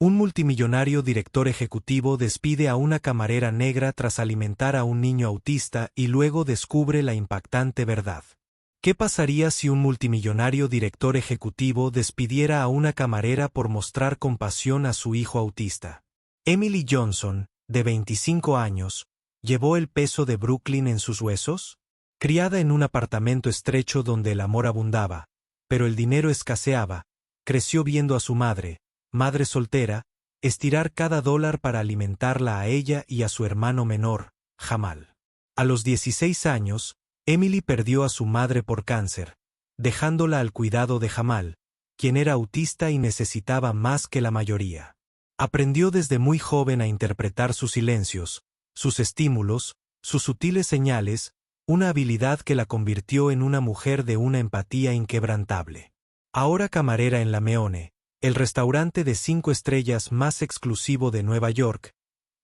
Un multimillonario director ejecutivo despide a una camarera negra tras alimentar a un niño autista y luego descubre la impactante verdad. ¿Qué pasaría si un multimillonario director ejecutivo despidiera a una camarera por mostrar compasión a su hijo autista? Emily Johnson, de 25 años, ¿llevó el peso de Brooklyn en sus huesos? Criada en un apartamento estrecho donde el amor abundaba, pero el dinero escaseaba, creció viendo a su madre soltera, estirar cada dólar para alimentarla a ella y a su hermano menor, Jamal. A los 16 años, Emily perdió a su madre por cáncer, dejándola al cuidado de Jamal, quien era autista y necesitaba más que la mayoría. Aprendió desde muy joven a interpretar sus silencios, sus estímulos, sus sutiles señales, una habilidad que la convirtió en una mujer de una empatía inquebrantable. Ahora camarera en la Meone, el restaurante de 5 estrellas más exclusivo de Nueva York,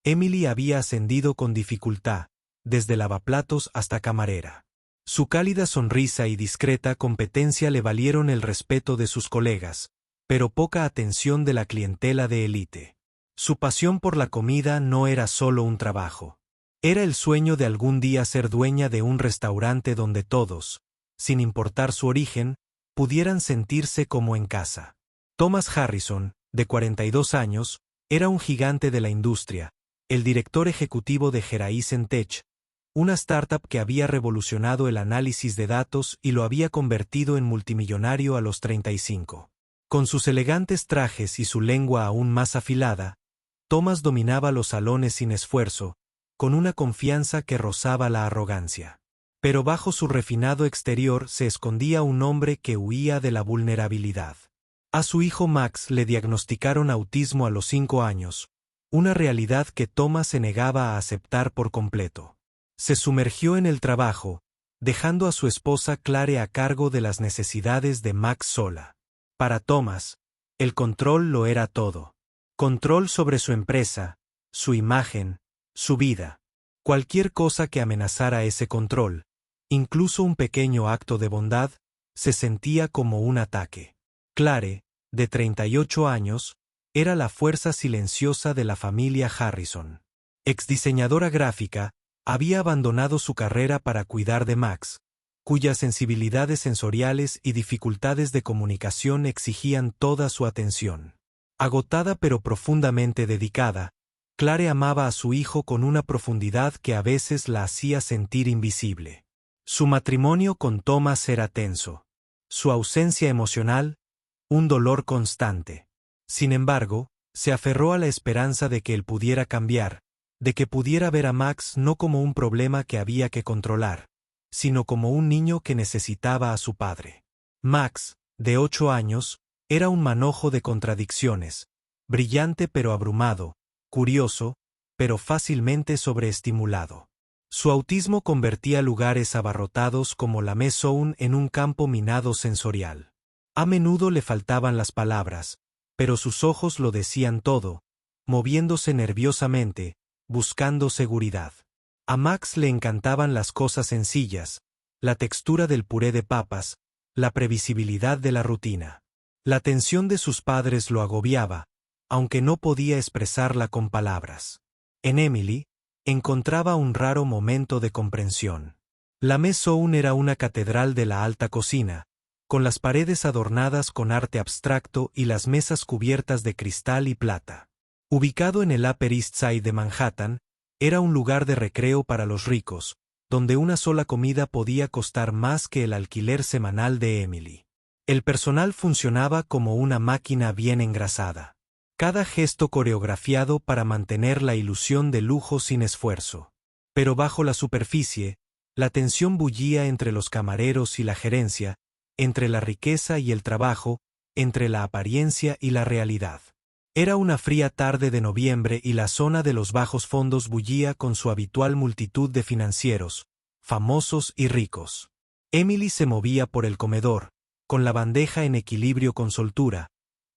Emily había ascendido con dificultad, desde lavaplatos hasta camarera. Su cálida sonrisa y discreta competencia le valieron el respeto de sus colegas, pero poca atención de la clientela de élite. Su pasión por la comida no era solo un trabajo. Era el sueño de algún día ser dueña de un restaurante donde todos, sin importar su origen, pudieran sentirse como en casa. Thomas Harrison, de 42 años, era un gigante de la industria, el director ejecutivo de Horizon Tech, una startup que había revolucionado el análisis de datos y lo había convertido en multimillonario a los 35. Con sus elegantes trajes y su lengua aún más afilada, Thomas dominaba los salones sin esfuerzo, con una confianza que rozaba la arrogancia. Pero bajo su refinado exterior se escondía un hombre que huía de la vulnerabilidad. A su hijo Max le diagnosticaron autismo a los 5 años, una realidad que Thomas se negaba a aceptar por completo. Se sumergió en el trabajo, dejando a su esposa Clare a cargo de las necesidades de Max sola. Para Thomas, el control lo era todo. Control sobre su empresa, su imagen, su vida. Cualquier cosa que amenazara ese control, incluso un pequeño acto de bondad, se sentía como un ataque. Clare, de 38 años, era la fuerza silenciosa de la familia Harrison. Exdiseñadora gráfica, había abandonado su carrera para cuidar de Max, cuyas sensibilidades sensoriales y dificultades de comunicación exigían toda su atención. Agotada pero profundamente dedicada, Clare amaba a su hijo con una profundidad que a veces la hacía sentir invisible. Su matrimonio con Thomas era tenso. Su ausencia emocional, un dolor constante. Sin embargo, se aferró a la esperanza de que él pudiera cambiar, de que pudiera ver a Max no como un problema que había que controlar, sino como un niño que necesitaba a su padre. Max, de 8 años, era un manojo de contradicciones, brillante pero abrumado, curioso, pero fácilmente sobreestimulado. Su autismo convertía lugares abarrotados como la Maison en un campo minado sensorial. A menudo le faltaban las palabras, pero sus ojos lo decían todo, moviéndose nerviosamente, buscando seguridad. A Max le encantaban las cosas sencillas, la textura del puré de papas, la previsibilidad de la rutina. La tensión de sus padres lo agobiaba, aunque no podía expresarla con palabras. En Emily, encontraba un raro momento de comprensión. La Maison era una catedral de la alta cocina, con las paredes adornadas con arte abstracto y las mesas cubiertas de cristal y plata. Ubicado en el Upper East Side de Manhattan, era un lugar de recreo para los ricos, donde una sola comida podía costar más que el alquiler semanal de Emily. El personal funcionaba como una máquina bien engrasada. Cada gesto coreografiado para mantener la ilusión de lujo sin esfuerzo. Pero bajo la superficie, la tensión bullía entre los camareros y la gerencia, entre la riqueza y el trabajo, entre la apariencia y la realidad. Era una fría tarde de noviembre y la zona de los bajos fondos bullía con su habitual multitud de financieros, famosos y ricos. Emily se movía por el comedor, con la bandeja en equilibrio con soltura,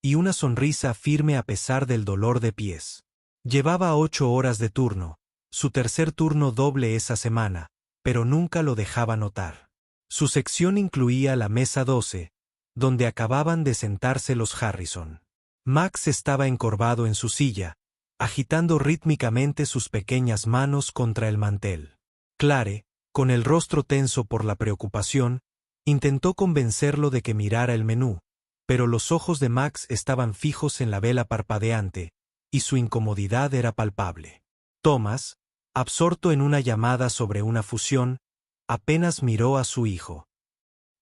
y una sonrisa firme a pesar del dolor de pies. Llevaba 8 horas de turno, su tercer turno doble esa semana, pero nunca lo dejaba notar. Su sección incluía la mesa 12, donde acababan de sentarse los Harrison. Max estaba encorvado en su silla, agitando rítmicamente sus pequeñas manos contra el mantel. Clare, con el rostro tenso por la preocupación, intentó convencerlo de que mirara el menú, pero los ojos de Max estaban fijos en la vela parpadeante, y su incomodidad era palpable. Thomas, absorto en una llamada sobre una fusión, apenas miró a su hijo.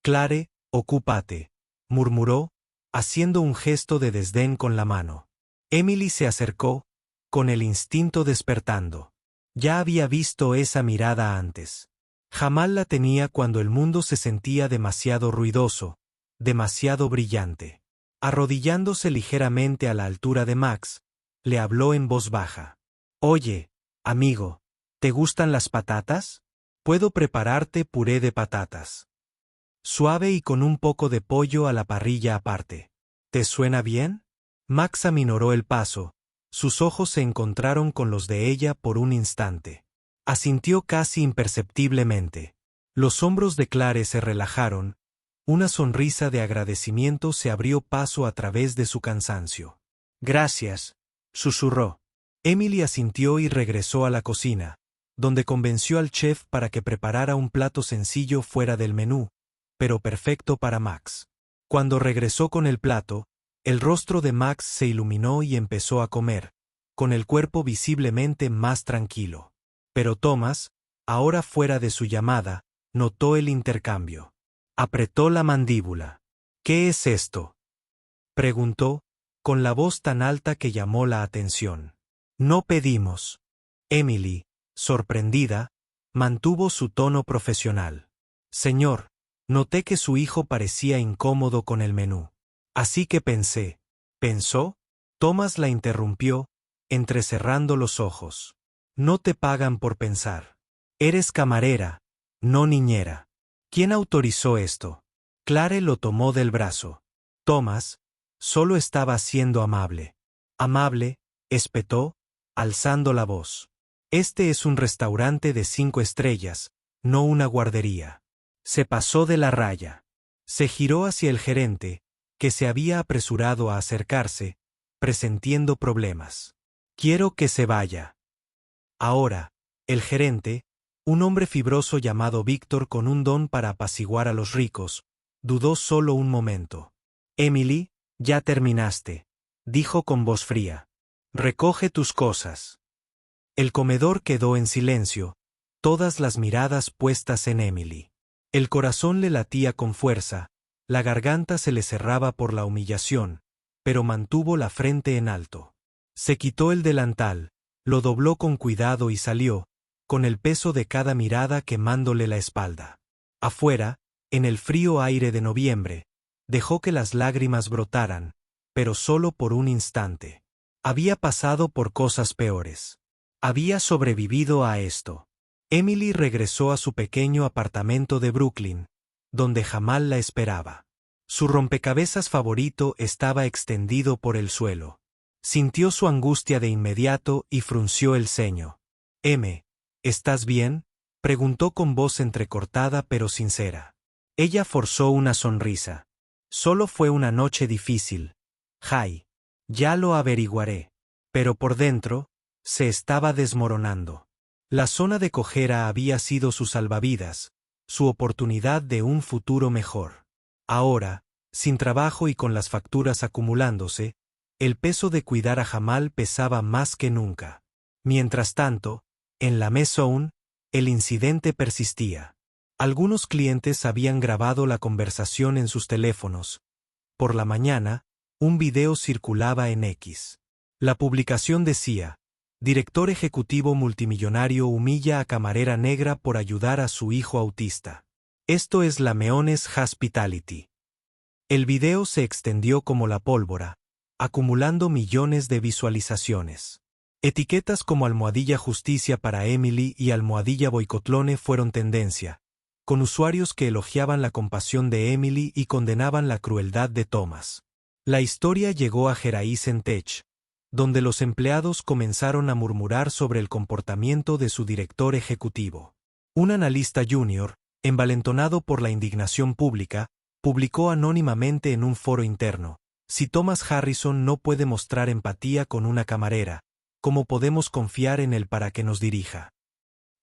Clare, ocúpate, murmuró, haciendo un gesto de desdén con la mano. Emily se acercó, con el instinto despertando. Ya había visto esa mirada antes. Jamás la tenía cuando el mundo se sentía demasiado ruidoso, demasiado brillante. Arrodillándose ligeramente a la altura de Max, le habló en voz baja. Oye, amigo, ¿te gustan las patatas? Puedo prepararte puré de patatas. Suave y con un poco de pollo a la parrilla aparte. ¿Te suena bien? Max aminoró el paso. Sus ojos se encontraron con los de ella por un instante. Asintió casi imperceptiblemente. Los hombros de Clare se relajaron. Una sonrisa de agradecimiento se abrió paso a través de su cansancio. Gracias, susurró. Emily asintió y regresó a la cocina, donde convenció al chef para que preparara un plato sencillo fuera del menú, pero perfecto para Max. Cuando regresó con el plato, el rostro de Max se iluminó y empezó a comer, con el cuerpo visiblemente más tranquilo. Pero Thomas, ahora fuera de su llamada, notó el intercambio. Apretó la mandíbula. ¿Qué es esto?, preguntó, con la voz tan alta que llamó la atención. No pedimos. Emily, sorprendida, mantuvo su tono profesional. Señor, noté que su hijo parecía incómodo con el menú. Así que pensé. ¿Pensó? Thomas la interrumpió, entrecerrando los ojos. No te pagan por pensar. Eres camarera, no niñera. ¿Quién autorizó esto? Clare lo tomó del brazo. Thomas, solo estaba siendo amable. Amable, espetó, alzando la voz. Este es un restaurante de 5 estrellas, no una guardería. Se pasó de la raya. Se giró hacia el gerente, que se había apresurado a acercarse, presintiendo problemas. Quiero que se vaya. Ahora, el gerente, un hombre fibroso llamado Víctor con un don para apaciguar a los ricos, dudó solo un momento. Emily, ya terminaste, dijo con voz fría. Recoge tus cosas. El comedor quedó en silencio, todas las miradas puestas en Emily. El corazón le latía con fuerza, la garganta se le cerraba por la humillación, pero mantuvo la frente en alto. Se quitó el delantal, lo dobló con cuidado y salió, con el peso de cada mirada quemándole la espalda. Afuera, en el frío aire de noviembre, dejó que las lágrimas brotaran, pero solo por un instante. Había pasado por cosas peores. Había sobrevivido a esto. Emily regresó a su pequeño apartamento de Brooklyn, donde Jamal la esperaba. Su rompecabezas favorito estaba extendido por el suelo. Sintió su angustia de inmediato y frunció el ceño. ¿Estás bien?, preguntó con voz entrecortada pero sincera. Ella forzó una sonrisa. Solo fue una noche difícil. Jai. Ya lo averiguaré. Pero por dentro, se estaba desmoronando. La zona de cojera había sido su salvavidas, su oportunidad de un futuro mejor. Ahora, sin trabajo y con las facturas acumulándose, el peso de cuidar a Jamal pesaba más que nunca. Mientras tanto, en la Maison, el incidente persistía. Algunos clientes habían grabado la conversación en sus teléfonos. Por la mañana, un video circulaba en X. La publicación decía: director ejecutivo multimillonario humilla a camarera negra por ayudar a su hijo autista. Esto es la Meones Hospitality. El video se extendió como la pólvora, acumulando millones de visualizaciones. Etiquetas como almohadilla justicia para Emily y almohadilla boicotlone fueron tendencia, con usuarios que elogiaban la compasión de Emily y condenaban la crueldad de Thomas. La historia llegó a Geraisen Tech, donde los empleados comenzaron a murmurar sobre el comportamiento de su director ejecutivo. Un analista junior, envalentonado por la indignación pública, publicó anónimamente en un foro interno: Si Thomas Harrison no puede mostrar empatía con una camarera, ¿cómo podemos confiar en él para que nos dirija?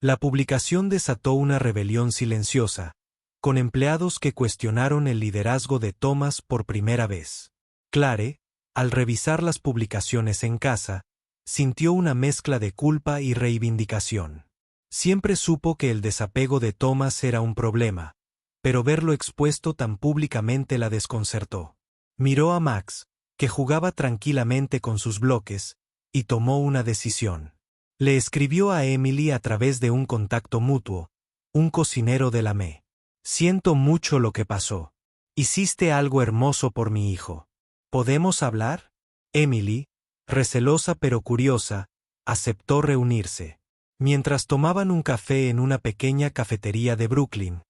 La publicación desató una rebelión silenciosa, con empleados que cuestionaron el liderazgo de Thomas por primera vez. Clare, al revisar las publicaciones en casa, sintió una mezcla de culpa y reivindicación. Siempre supo que el desapego de Thomas era un problema, pero verlo expuesto tan públicamente la desconcertó. Miró a Max, que jugaba tranquilamente con sus bloques, y tomó una decisión. Le escribió a Emily a través de un contacto mutuo, un cocinero de la ME. Siento mucho lo que pasó. Hiciste algo hermoso por mi hijo. ¿Podemos hablar? Emily, recelosa pero curiosa, aceptó reunirse. Mientras tomaban un café en una pequeña cafetería de Brooklyn,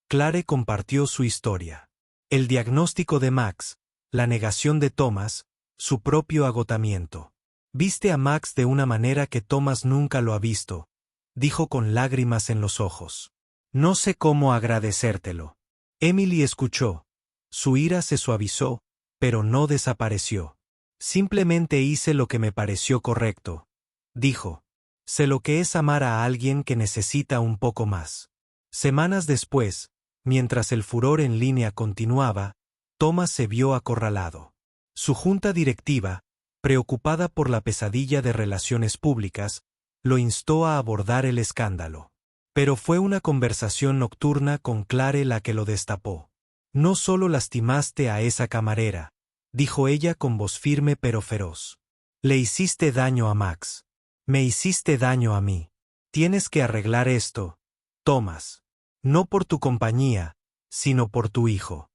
Clare compartió su historia. El diagnóstico de Max, la negación de Thomas, su propio agotamiento. Viste a Max de una manera que Thomas nunca lo ha visto, dijo con lágrimas en los ojos. No sé cómo agradecértelo. Emily escuchó. Su ira se suavizó, pero no desapareció. Simplemente hice lo que me pareció correcto, dijo. Sé lo que es amar a alguien que necesita un poco más. Semanas después, mientras el furor en línea continuaba, Thomas se vio acorralado. Su junta directiva, preocupada por la pesadilla de relaciones públicas, lo instó a abordar el escándalo. Pero fue una conversación nocturna con Clare la que lo destapó. No solo lastimaste a esa camarera, dijo ella con voz firme pero feroz. Le hiciste daño a Max. Me hiciste daño a mí. Tienes que arreglar esto, Thomas. No por tu compañía, sino por tu hijo.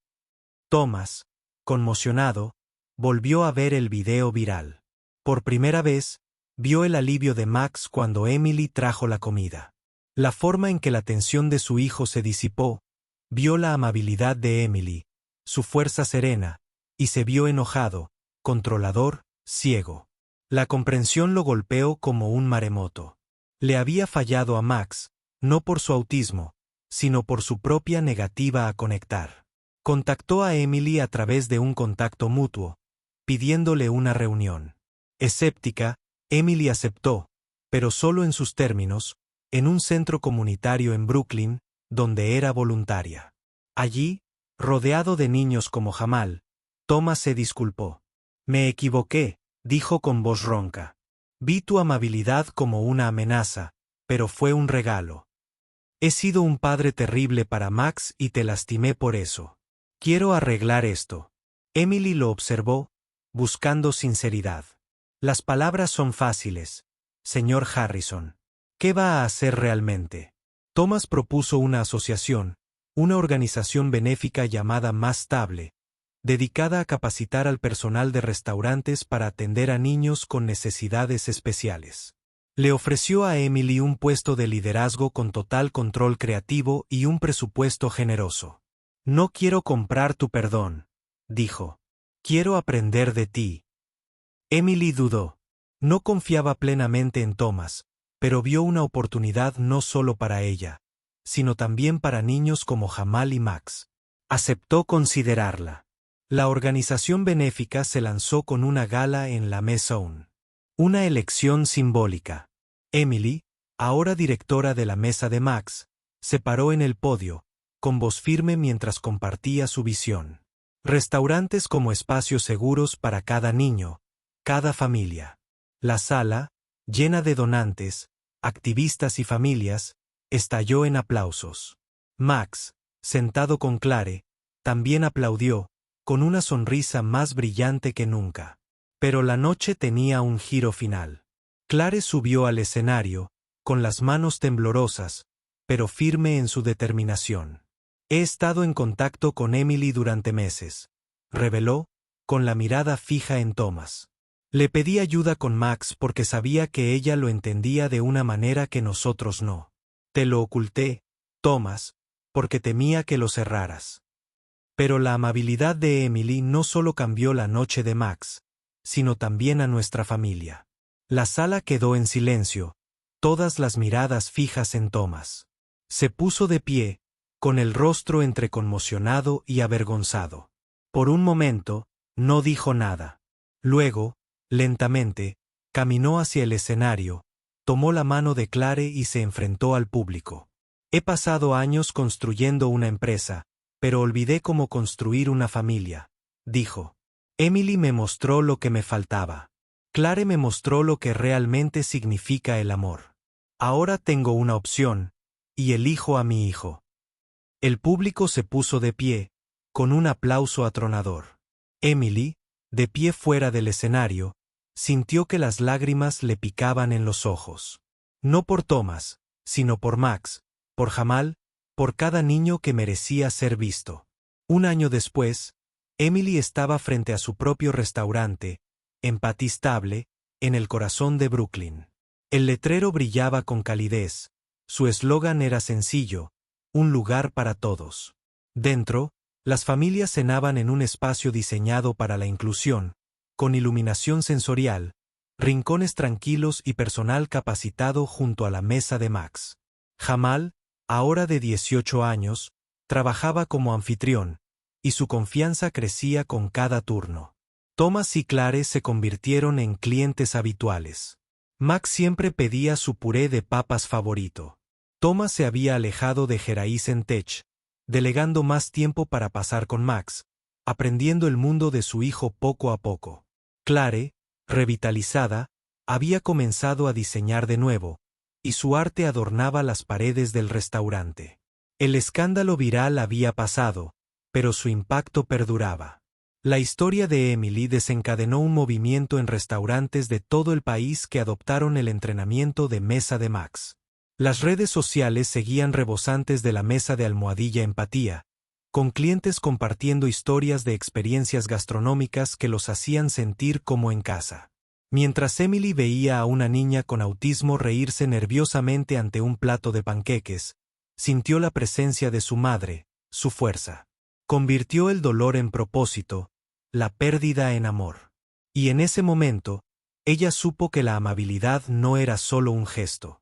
Thomas, conmocionado, volvió a ver el video viral. Por primera vez, vio el alivio de Max cuando Emily trajo la comida. La forma en que la tensión de su hijo se disipó, vio la amabilidad de Emily, su fuerza serena, y se vio enojado, controlador, ciego. La comprensión lo golpeó como un maremoto. Le había fallado a Max, no por su autismo, sino por su propia negativa a conectar. Contactó a Emily a través de un contacto mutuo, pidiéndole una reunión. Escéptica, Emily aceptó, pero solo en sus términos, en un centro comunitario en Brooklyn, donde era voluntaria. Allí, rodeado de niños como Jamal, Thomas se disculpó. Me equivoqué, dijo con voz ronca. Vi tu amabilidad como una amenaza, pero fue un regalo. He sido un padre terrible para Max y te lastimé por eso. Quiero arreglar esto. Emily lo observó, buscando sinceridad. Las palabras son fáciles, señor Harrison. ¿Qué va a hacer realmente? Thomas propuso una asociación, una organización benéfica llamada Más Stable, dedicada a capacitar al personal de restaurantes para atender a niños con necesidades especiales. Le ofreció a Emily un puesto de liderazgo con total control creativo y un presupuesto generoso. No quiero comprar tu perdón, dijo. Quiero aprender de ti. Emily dudó. No confiaba plenamente en Thomas, pero vio una oportunidad no solo para ella, sino también para niños como Jamal y Max. Aceptó considerarla. La organización benéfica se lanzó con una gala en la Maison. Una elección simbólica. Emily, ahora directora de la mesa de Max, se paró en el podio, con voz firme mientras compartía su visión. Restaurantes como espacios seguros para cada niño, cada familia. La sala, llena de donantes, activistas y familias, estalló en aplausos. Max, sentado con Clare, también aplaudió, con una sonrisa más brillante que nunca. Pero la noche tenía un giro final. Clare subió al escenario, con las manos temblorosas, pero firme en su determinación. He estado en contacto con Emily durante meses, reveló, con la mirada fija en Thomas. Le pedí ayuda con Max porque sabía que ella lo entendía de una manera que nosotros no. Te lo oculté, Thomas, porque temía que lo cerraras. Pero la amabilidad de Emily no solo cambió la noche de Max, sino también a nuestra familia. La sala quedó en silencio, todas las miradas fijas en Thomas. Se puso de pie, con el rostro entre conmocionado y avergonzado. Por un momento, No dijo nada. Luego, lentamente, caminó hacia el escenario, tomó la mano de Clare y se enfrentó al público. He pasado años construyendo una empresa, pero olvidé cómo construir una familia, dijo. Emily me mostró lo que me faltaba. Clare me mostró lo que realmente significa el amor. Ahora tengo una opción, y elijo a mi hijo. El público se puso de pie, con un aplauso atronador. Emily, de pie fuera del escenario, sintió que las lágrimas le picaban en los ojos. No por Thomas, sino por Max, por Jamal, por cada niño que merecía ser visto. Un año después, Emily estaba frente a su propio restaurante, en Patty Stable, en el corazón de Brooklyn. El letrero brillaba con calidez, su eslogan era sencillo, un lugar para todos. Dentro, las familias cenaban en un espacio diseñado para la inclusión, con iluminación sensorial, rincones tranquilos y personal capacitado junto a la mesa de Max. Jamal, ahora de 18 años, trabajaba como anfitrión, y su confianza crecía con cada turno. Thomas y Clare se convirtieron en clientes habituales. Max siempre pedía su puré de papas favorito. Thomas se había alejado de Jeraisen Tech, delegando más tiempo para pasar con Max, aprendiendo el mundo de su hijo poco a poco. Clare, revitalizada, había comenzado a diseñar de nuevo, y su arte adornaba las paredes del restaurante. El escándalo viral había pasado, pero su impacto perduraba. La historia de Emily desencadenó un movimiento en restaurantes de todo el país que adoptaron el entrenamiento de mesa de Max. Las redes sociales seguían rebosantes de la mesa de almohadilla empatía, con clientes compartiendo historias de experiencias gastronómicas que los hacían sentir como en casa. Mientras Emily veía a una niña con autismo reírse nerviosamente ante un plato de panqueques, sintió la presencia de su madre, su fuerza. Convirtió el dolor en propósito, la pérdida en amor. Y en ese momento, ella supo que la amabilidad no era solo un gesto.